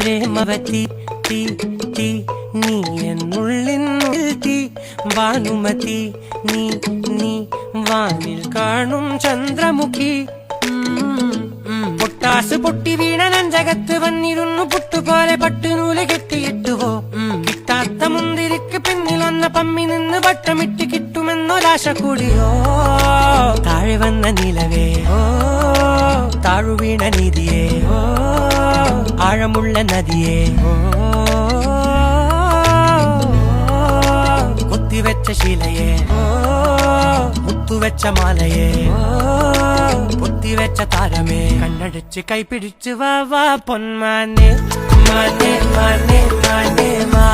പ്രേമവതി തീ തീ നീ എന്നുള്ളിനുള്ളിൽ തീ ഭാനുമതി നീ നീ വാനിൽ കാണും ചന്ദ്രമുഖി പൊട്ടാസ് പൊട്ടി വീണ നെഞ്ചകത്ത് വന്നിരുന്നു പുട്ടുപോലെ പട്ടുനൂല് കെട്ടിയിട്ടുവോ കിട്ടാത്ത മുന്തിരിക്ക് പിന്നിൽ വന്ന പമ്മി നിന്ന് വട്ടമിട്ട് കിട്ടുമെന്നൊരാശ കൂടിയോ താഴെ വന്ന നിലവേ ഓ താഴു വീണ നിധിയേ ഓ ആഴമുള്ള നദിയേ ഓ കൊത്തിവെച്ച ശിലയേ ഓ മുത്തുവെച്ച മാലയേ പൊത്തിവെച്ച താരമേ കണ്ണടച്ച് കൈപിടിച്ച് വാ വാ പൊന്മാനെ മാനേ മാനേ മാനേ മാ